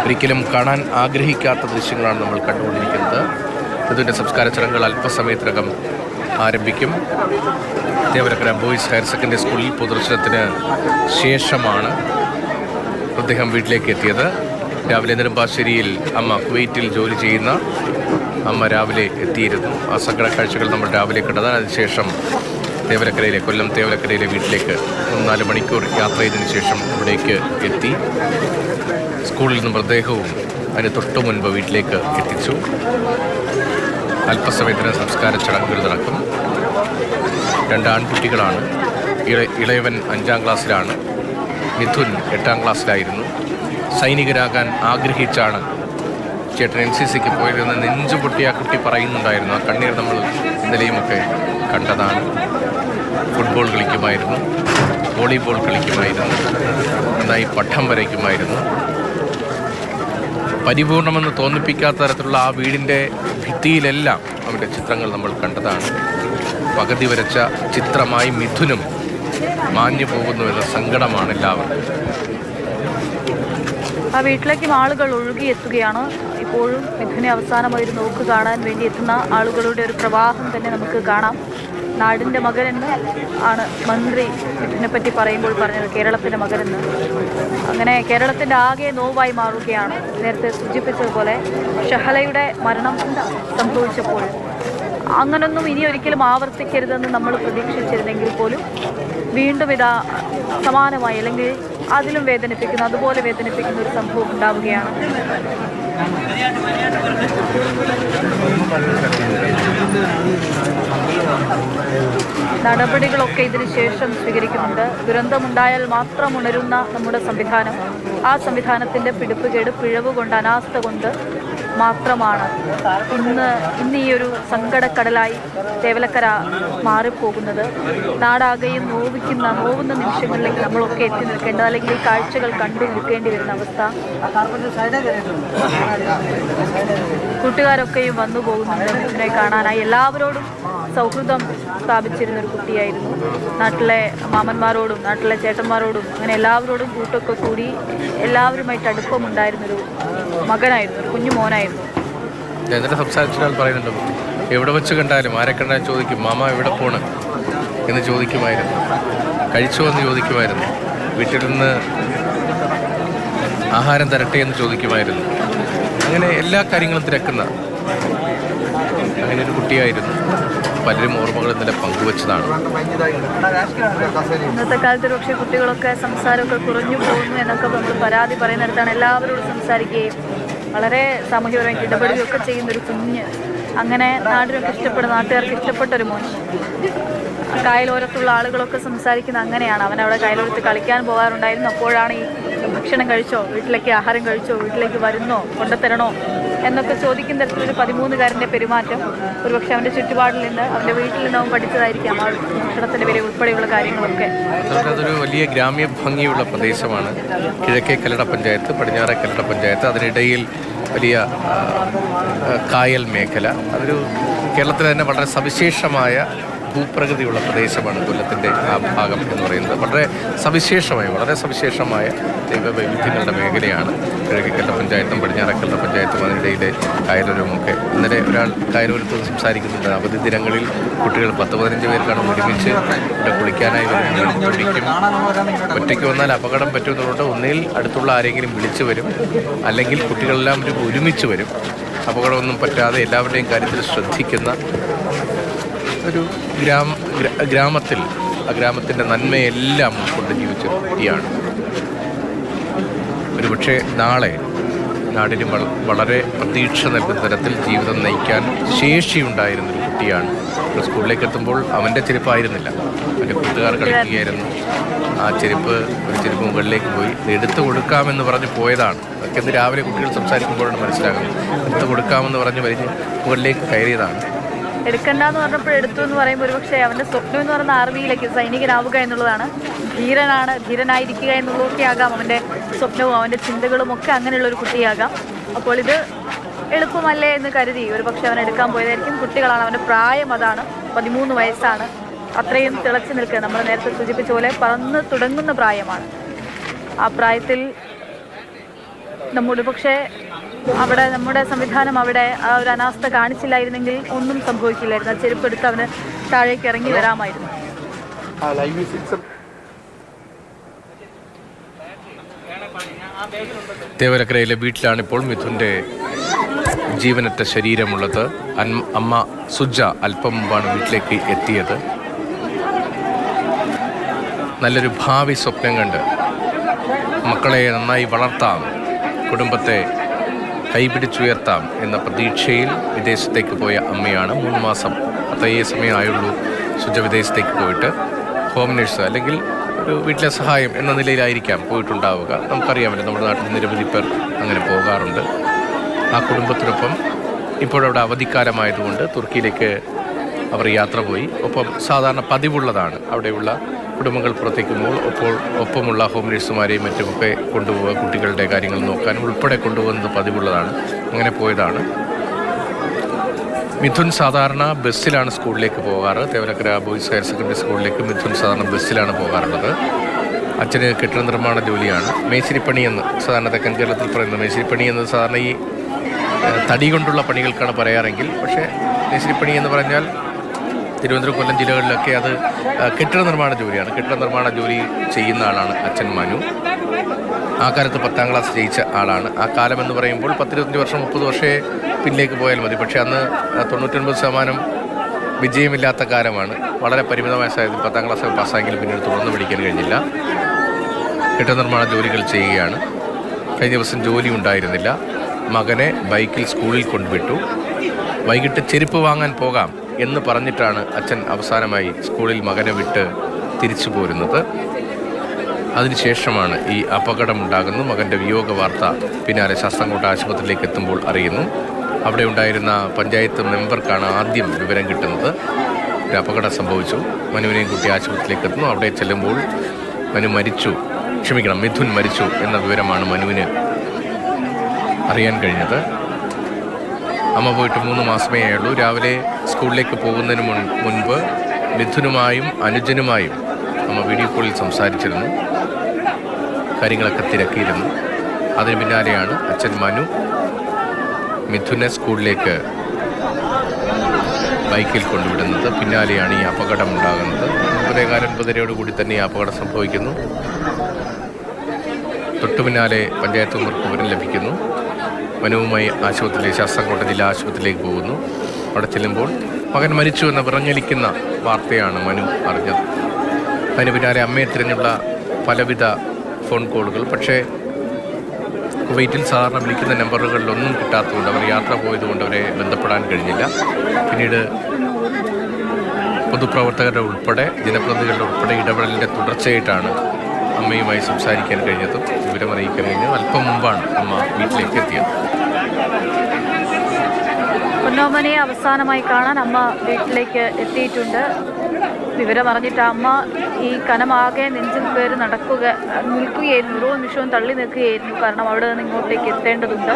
ഒരിക്കലും കാണാൻ ആഗ്രഹിക്കാത്ത ദൃശ്യങ്ങളാണ് നമ്മൾ കണ്ടുകൊണ്ടിരിക്കുന്നത്. ഇതിൻ്റെ സംസ്കാര ചടങ്ങുകൾ അല്പസമയത്തിനകം ആരംഭിക്കും. തേവലക്കര ബോയ്സ് ഹയർ സെക്കൻഡറി സ്കൂളിൽ പൊതുദർശനത്തിന് ശേഷമാണ് അദ്ദേഹം വീട്ടിലേക്ക് എത്തിയത്. രാവിലെ നെടുമ്പാശ്ശേരിയിൽ അമ്മ കുവൈറ്റിൽ ജോലി ചെയ്യുന്ന അമ്മ രാവിലെ എത്തിയിരുന്നു. ആ സങ്കട കാഴ്ചകൾ നമ്മൾ രാവിലെ കണ്ടതാണ്. അതിനുശേഷം തേവലക്കരയിലെ കൊല്ലം തേവലക്കരയിലെ വീട്ടിലേക്ക് 4 മണിക്കൂർ യാത്ര ചെയ്തതിനു ശേഷം ഇവിടേക്ക് എത്തി. സ്കൂളിൽ നിന്ന് മൃതദേഹവും അതിന് തൊട്ടു മുൻപ് വീട്ടിലേക്ക് എത്തിച്ചു. അല്പസമയത്തിന് സംസ്കാര ചടങ്ങുകൾ നടക്കും. 2 ആൺകുട്ടികളാണ്. ഇളയവൻ 5ാം ക്ലാസ്സിലാണ്, മിഥുൻ 8ാം ക്ലാസ്സിലായിരുന്നു. സൈനികരാകാൻ ആഗ്രഹിച്ചാണ് ചേട്ടൻ NCCക്ക് പോയതെന്ന് നെഞ്ചുപൊട്ടി ആ കുട്ടി പറയുന്നുണ്ടായിരുന്നു. ആ കണ്ണീർ നമ്മൾ ഇന്നലെയുമൊക്കെ കണ്ടതാണ്. ഫുട്ബോൾ കളിക്കുമായിരുന്നു, വോളിബോൾ കളിക്കുമായിരുന്നു, നന്നായി പഠം വരയ്ക്കുമായിരുന്നു. പരിപൂർണമെന്ന് തോന്നിപ്പിക്കാത്ത തരത്തിലുള്ള ആ വീടിൻ്റെ ഭിത്തിയിലെല്ലാം അവരുടെ ചിത്രങ്ങൾ നമ്മൾ കണ്ടതാണ്. പകുതി വരച്ച ചിത്രമായി മിഥുനും മാഞ്ഞു പോകുന്നുവെന്ന സങ്കടമാണ് എല്ലാവർക്കും. ആ വീട്ടിലേക്കും ആളുകൾ ഒഴുകിയെത്തുകയാണ്. ഇപ്പോഴും മിഥുനെ അവസാനമായി ഒരു നോക്ക് കാണാൻ വേണ്ടി എത്തുന്ന ആളുകളുടെ ഒരു പ്രവാഹം തന്നെ നമുക്ക് കാണാം. നാടിൻ്റെ മകനെന്ന് ആണ് മന്ത്രി മിഥുനെ പറ്റി പറയുമ്പോൾ പറഞ്ഞത്, കേരളത്തിൻ്റെ മകനെന്ന്. അങ്ങനെ കേരളത്തിൻ്റെ ആകെ നോവായി മാറുകയാണ്. നേരത്തെ സൂചിപ്പിച്ചതുപോലെ ഷഹലയുടെ മരണം സംഭവിച്ചപ്പോൾ അങ്ങനൊന്നും ഇനി ഒരിക്കലും ആവർത്തിക്കരുതെന്ന് നമ്മൾ പ്രതീക്ഷിച്ചിരുന്നെങ്കിൽ പോലും വീണ്ടും ഇതാ സമാനമായി, അല്ലെങ്കിൽ അതിലും വേദനിപ്പിക്കുന്ന, അതുപോലെ വേദനിപ്പിക്കുന്ന ഒരു സംഭവം ഉണ്ടാവുകയാണ്. നടപടികളൊക്കെ ഇതിനു ശേഷം സ്വീകരിക്കുന്നുണ്ട്. ദുരന്തമുണ്ടായാൽ മാത്രം ഉണരുന്ന നമ്മുടെ സംവിധാനം, ആ സംവിധാനത്തിൻ്റെ പിടിപ്പുകേട്, പിഴവ് കൊണ്ട്, അനാസ്ഥ കൊണ്ട് മാത്രമാണ് ഇന്ന് ഈ ഒരു സങ്കടക്കടലായി തേവലക്കര മാറിപ്പോകുന്നത്. നാടാകെയും നോവുന്ന നിമിഷങ്ങളിലേക്ക് നമ്മളൊക്കെ എത്തി നിൽക്കേണ്ടത്, അല്ലെങ്കിൽ ഈ കാഴ്ചകൾ കണ്ടു നിൽക്കേണ്ടി വരുന്ന അവസ്ഥ. കൂട്ടുകാരൊക്കെയും വന്നു പോകുന്നുണ്ട് മിഥുനെ കാണാനായി. എല്ലാവരോടും സൗഹൃദം സ്ഥാപിച്ചിരുന്നൊരു കുട്ടിയായിരുന്നു. നാട്ടിലെ മാമന്മാരോടും നാട്ടിലെ ചേട്ടന്മാരോടും അങ്ങനെ എല്ലാവരോടും കൂട്ടൊക്കെ കൂടി എല്ലാവരുമായിട്ട് അടുപ്പമുണ്ടായിരുന്നൊരു മകനായിരുന്നു, ഒരു കുഞ്ഞു മോനായിരുന്നു. എന്നിട്ട് സംസാരിച്ചാൽ പറയുന്നുണ്ട്, എവിടെ വെച്ച് കണ്ടാലും ആരെ കണ്ടാലും ചോദിക്കും, മാമ എവിടെ പോണ് എന്ന് ചോദിക്കുമായിരുന്നു. കഴിച്ചോ എന്ന് ചോദിക്കുമായിരുന്നു. വീട്ടിൽ നിന്ന് ആഹാരം തരട്ടെ എന്ന് ചോദിക്കുമായിരുന്നു. അങ്ങനെ എല്ലാ കാര്യങ്ങളും തിരക്കുന്ന അങ്ങനെ ഒരു കുട്ടിയായിരുന്നു. പലരും ഓർമ്മകൾ ഇന്നലെ പങ്കുവച്ചതാണ്. ഇന്നത്തെ കാലത്ത് പക്ഷേ കുട്ടികളൊക്കെ സംസാരമൊക്കെ കുറഞ്ഞു പോകുന്നു എന്നൊക്കെ നമ്മൾ പരാതി പറയുന്നിടത്താണ് എല്ലാവരോടും സംസാരിക്കുകയും വളരെ സാമൂഹികപരമായിട്ട് ഇടപെടുകയൊക്കെ ചെയ്യുന്നൊരു കുഞ്ഞ്. അങ്ങനെ നാട്ടുകാർക്ക് ഇഷ്ടപ്പെട്ടൊരു മോൻ. കായലോരത്തുള്ള ആളുകളൊക്കെ സംസാരിക്കുന്ന അങ്ങനെയാണ്. അവനവിടെ കായലോരത്ത് കളിക്കാൻ പോകാറുണ്ടായിരുന്നു. അപ്പോഴാണ് ഈ ഭക്ഷണം കഴിച്ചോ, വീട്ടിലേക്ക് ആഹാരം കഴിച്ചോ, വീട്ടിലേക്ക് വരുന്നോ, കൊണ്ടുത്തരണോ എന്നൊക്കെ ചോദിക്കുന്ന തരത്തിലൊരു 13-കാരൻ്റെ പെരുമാറ്റം ഒരുപക്ഷെ അവൻ്റെ ചുറ്റുപാടിൽ നിന്ന്, അവൻ്റെ വീട്ടിൽ നിന്ന് അവൻ പഠിച്ചതായിരിക്കാം. ആ ഭക്ഷണത്തിൻ്റെ വില ഉൾപ്പെടെയുള്ള കാര്യങ്ങളൊക്കെ. അതൊരു വലിയ ഗ്രാമ്യ ഭംഗിയുള്ള പ്രദേശമാണ്. കിഴക്കേ കല്ലട പഞ്ചായത്ത്, പടിഞ്ഞാറേ കല്ലട പഞ്ചായത്ത്, അതിനിടയിൽ വലിയ കായൽ മേഖല. അതൊരു കേരളത്തിലെ തന്നെ വളരെ സവിശേഷമായ ഭൂപ്രകൃതിയുള്ള പ്രദേശമാണ് കൊല്ലത്തിൻ്റെ ആ ഭാഗം എന്ന് പറയുന്നത്. വളരെ സവിശേഷമായ ദൈവവൈവിധ്യങ്ങളുടെ മേഖലയാണ് കിഴക്കേക്കല്ലട പഞ്ചായത്തും പടിഞ്ഞാറക്കല്ലട പഞ്ചായത്തും അതിനിടയിലെ കായലോരവുമൊക്കെ. ഇന്നലെ ഒരാൾ കായലോരത്ത് സംസാരിക്കുന്നുണ്ട്. അവധി ദിനങ്ങളിൽ കുട്ടികൾ 10-15 പേർക്കാണ് ഒരുമിച്ച് ഇവിടെ കുളിക്കാനായി വരുന്നത്. ഒറ്റയ്ക്ക് വന്നാൽ അപകടം പറ്റുന്നതുകൊണ്ട് ഒന്നിൽ അടുത്തുള്ള ആരെങ്കിലും വിളിച്ചു വരും, അല്ലെങ്കിൽ കുട്ടികളെല്ലാം ഒരുമിച്ച് വരും. അപകടമൊന്നും പറ്റാതെ എല്ലാവരുടെയും കാര്യത്തിൽ ശ്രദ്ധിക്കുന്ന ഒരു ഗ്രാമത്തിൽ ആ ഗ്രാമത്തിൻ്റെ നന്മയെല്ലാം ഉൾക്കൊണ്ട് ജീവിച്ച കുട്ടിയാണ്. ഒരുപക്ഷെ നാളെ നാടിന് വളരെ പ്രതീക്ഷ നൽകുന്ന തരത്തിൽ ജീവിതം നയിക്കാൻ ശേഷിയുണ്ടായിരുന്നൊരു കുട്ടിയാണ്. സ്കൂളിലേക്ക് എത്തുമ്പോൾ അവൻ്റെ ചെരുപ്പായിരുന്നില്ല, അവൻ്റെ കൂട്ടുകാർ കളിക്കുകയായിരുന്നു. ആ ഒരു ചെരുപ്പ് മുകളിലേക്ക് പോയി എടുത്തു കൊടുക്കാമെന്ന് പറഞ്ഞ് പോയതാണ്. അതൊക്കെ ഇന്ന് രാവിലെ കുട്ടികൾ സംസാരിക്കുമ്പോഴാണ് മനസ്സിലാകുന്നത്. എടുത്തു കൊടുക്കാമെന്ന് പറഞ്ഞ് വലിയ മുകളിലേക്ക് കയറിയതാണ്. എടുക്കണ്ടെന്ന് പറഞ്ഞപ്പോൾ എടുത്തു എന്ന് പറയുമ്പോൾ ഒരുപക്ഷെ അവൻ്റെ സ്വപ്നം എന്ന് പറയുന്ന ആർമിയിലേക്ക് സൈനികനാവുക എന്നുള്ളതാണ്. ധീരനായിരിക്കുക എന്നുള്ളതൊക്കെ ആകാം അവൻ്റെ സ്വപ്നവും അവൻ്റെ ചിന്തകളും ഒക്കെ അങ്ങനെയുള്ളൊരു കുട്ടിയാകാം. അപ്പോൾ ഇത് എളുപ്പമല്ലേ എന്ന് കരുതി ഒരുപക്ഷെ അവൻ എടുക്കാൻ പോയതായിരിക്കും. കുട്ടികളാണ്, അവൻ്റെ പ്രായം അതാണ്, 13 വയസ്സാണ്. അത്രയും തിളച്ചു നിൽക്കുക, നമ്മൾ നേരത്തെ സൂചിപ്പിച്ച പോലെ പറന്ന് തുടങ്ങുന്ന പ്രായമാണ്. ആ പ്രായത്തിൽ നമ്മോട് പക്ഷേ അവിടെ നമ്മുടെ സംവിധാനം അവിടെ ആ ഒരു അനാസ്ഥ കാണിച്ചില്ലായിരുന്നെങ്കിൽ ഒന്നും സംഭവിക്കില്ലായിരുന്നു. ആ ചെരുപ്പെടുത്ത് അവന് താഴേക്ക് ഇറങ്ങി വരാമായിരുന്നു. തേവലക്കരയിലെ വീട്ടിലാണിപ്പോൾ മിഥുൻ്റെ ജീവനറ്റ ശരീരമുള്ളത്. അമ്മ സുജ അല്പം മുമ്പാണ് വീട്ടിലേക്ക് എത്തിയത്. നല്ലൊരു ഭാവി സ്വപ്നം കണ്ട് മക്കളെ നന്നായി വളർത്താം, കുടുംബത്തെ കൈപിടിച്ചുയർത്താം എന്ന പ്രതീക്ഷയിൽ വിദേശത്തേക്ക് പോയ അമ്മയാണ്. 3 മാസം അത്രയേ സമയമായുള്ളൂ സുജ വിദേശത്തേക്ക് പോയിട്ട്. ഹോം നഴ്സ് അല്ലെങ്കിൽ ഒരു വീട്ടിലെ സഹായം എന്ന നിലയിലായിരിക്കാം പോയിട്ടുണ്ടാവുക. നമുക്കറിയാമല്ലോ, നമ്മുടെ നാട്ടിൽ നിരവധി പേർ അങ്ങനെ പോകാറുണ്ട്. ആ കുടുംബത്തിനൊപ്പം ഇപ്പോഴവിടെ അവധിക്കാലമായതുകൊണ്ട് തുർക്കിയിലേക്ക് അവർ യാത്ര പോയി. ഒപ്പം സാധാരണ പതിവുള്ളതാണ് അവിടെയുള്ള കുടുംബങ്ങൾ പുറത്തേക്ക് ഒപ്പമുള്ള ഹോം നഴ്സുമാരെയും മറ്റുമൊക്കെ കൊണ്ടുപോവുക, കുട്ടികളുടെ കാര്യങ്ങൾ നോക്കാനും ഉൾപ്പെടെ കൊണ്ടുപോകുന്നത് പതിവുള്ളതാണ്. അങ്ങനെ പോയതാണ്. മിഥുൻ സാധാരണ ബസ്സിലാണ് സ്കൂളിലേക്ക് പോകാറ്. തേവലക്കര ബോയ്സ് ഹയർ സെക്കൻഡറി സ്കൂളിലേക്ക് മിഥുൻ സാധാരണ ബസ്സിലാണ് പോകാറുള്ളത്. അച്ഛന് കെട്ടിട നിർമ്മാണ ജോലിയാണ്. മേശിരിപ്പണി എന്ന് സാധാരണ തെക്കൻ കേരളത്തിൽ പറയുന്നത്. മേശിരിപ്പണി എന്നത് സാധാരണ ഈ തടി കൊണ്ടുള്ള പണികൾക്കാണ് പറയാറെങ്കിൽ, പക്ഷേ മേശിരിപ്പണി എന്ന് പറഞ്ഞാൽ തിരുവനന്തപുരം, കൊല്ലം ജില്ലകളിലൊക്കെ അത് കെട്ടിട നിർമ്മാണ ജോലിയാണ്. കെട്ടിട നിർമ്മാണ ജോലി ചെയ്യുന്ന ആളാണ് അച്ഛൻ മനു. ആ കാലത്ത് 10ാം ക്ലാസ് ജയിച്ച ആളാണ്. ആ കാലം എന്ന് പറയുമ്പോൾ 10-25 വർഷം 30 വർഷമേ പിന്നിലേക്ക് പോയാൽ മതി. പക്ഷേ അന്ന് 99% വിജയമില്ലാത്ത കാലമാണ്. വളരെ പരിമിതമായ സാഹചര്യത്തിൽ 10ാം ക്ലാസ് പാസ്സായെങ്കിലും പിന്നീട് തുടർന്ന് പഠിക്കാൻ കഴിഞ്ഞില്ല. കെട്ടിട നിർമ്മാണ ജോലികൾ ചെയ്യുകയാണ്. കഴിഞ്ഞ ദിവസം ജോലി ഉണ്ടായിരുന്നില്ല. മകനെ ബൈക്കിൽ സ്കൂളിൽ കൊണ്ടുവിട്ടു. വൈകിട്ട് ചെരുപ്പ് വാങ്ങാൻ പോകാം എന്ന് പറഞ്ഞിട്ടാണ് അച്ഛൻ അവസാനമായി സ്കൂളിൽ മകനെ വിട്ട് തിരിച്ചു പോരുന്നത്. അതിനുശേഷമാണ് ഈ അപകടമുണ്ടാകുന്നു. മകൻ്റെ വിയോഗ വാർത്ത പിന്നാലെ ശാസ്താംകോട്ട ആശുപത്രിയിലേക്ക് എത്തുമ്പോൾ അറിയുന്നു. അവിടെ ഉണ്ടായിരുന്ന പഞ്ചായത്ത് മെമ്പർക്കാണ് ആദ്യം വിവരം കിട്ടുന്നത്. ഒരു അപകടം സംഭവിച്ചു. മനുവിനെയും കുട്ടി ആശുപത്രിയിലേക്ക് എത്തുന്നു. അവിടെ ചെല്ലുമ്പോൾ മിഥുൻ മരിച്ചു എന്ന വിവരമാണ് മനുവിന് അറിയാൻ കഴിഞ്ഞത്. അമ്മ പോയിട്ട് 3 മാസമേ ആയുള്ളൂ. രാവിലെ സ്കൂളിലേക്ക് പോകുന്നതിന് മുൻപ് മിഥുനുമായും അനുജനുമായും അമ്മ വീഡിയോ കോളിൽ സംസാരിച്ചിരുന്നു. കാര്യങ്ങളൊക്കെ തിരക്കിയിരുന്നു. അതിന് പിന്നാലെയാണ് അച്ഛൻ മനു മിഥുനെ സ്കൂളിലേക്ക് ബൈക്കിൽ കൊണ്ടുവിടുന്നത്. പിന്നാലെയാണ് ഈ അപകടം ഉണ്ടാകുന്നത്. 9:15 തന്നെ ഈ അപകടം സംഭവിക്കുന്നു. തൊട്ടു പിന്നാലെ പഞ്ചായത്ത് മെമ്പർക്ക് വിവരം ലഭിക്കുന്നു. മനുവുമായി ശാസ്താംകോട്ട ജില്ലാ ആശുപത്രിയിലേക്ക് പോകുന്നു. അവിടെ ചെല്ലുമ്പോൾ മകൻ മരിച്ചു എന്ന് വിറങ്ങലിക്കുന്ന വാർത്തയാണ് മനു അറിഞ്ഞത്. അതിന് പിന്നാലെ അമ്മയെ തിരഞ്ഞുള്ള പലവിധ ഫോൺ കോളുകൾ. പക്ഷേ കുവൈറ്റിൽ സാധാരണ വിളിക്കുന്ന നമ്പറുകളിലൊന്നും കിട്ടാത്തതുകൊണ്ട്, അവർ യാത്ര പോയതുകൊണ്ട് അവരെ ബന്ധപ്പെടാൻ കഴിഞ്ഞില്ല. പിന്നീട് പൊതുപ്രവർത്തകരുടെ ഉൾപ്പെടെ ജനപ്രതിനിധികളുടെ ഉൾപ്പെടെ ഇടപെടലിൻ്റെ തുടർച്ചയായിട്ടാണ് അമ്മയുമായി സംസാരിക്കാൻ കഴിഞ്ഞതും വിവരമറിയിക്കാൻ കഴിഞ്ഞതും. അല്പം മുമ്പാണ് അമ്മ വീട്ടിലേക്ക് എത്തിയത്. പൊന്നോമനയെ അവസാനമായി കാണാൻ അമ്മ വീട്ടിലേക്ക് എത്തിയിട്ടുണ്ട്. വിവരമറിഞ്ഞിട്ട് അമ്മ ഈ കനമാകെ നെഞ്ചിൽ കയറി നിൽക്കുകയായിരുന്നു. ഓരോ നിമിഷവും തള്ളി നിൽക്കുകയായിരുന്നു. കാരണം അവിടെ നിന്ന് ഇങ്ങോട്ടേക്ക് എത്തേണ്ടതുണ്ട്.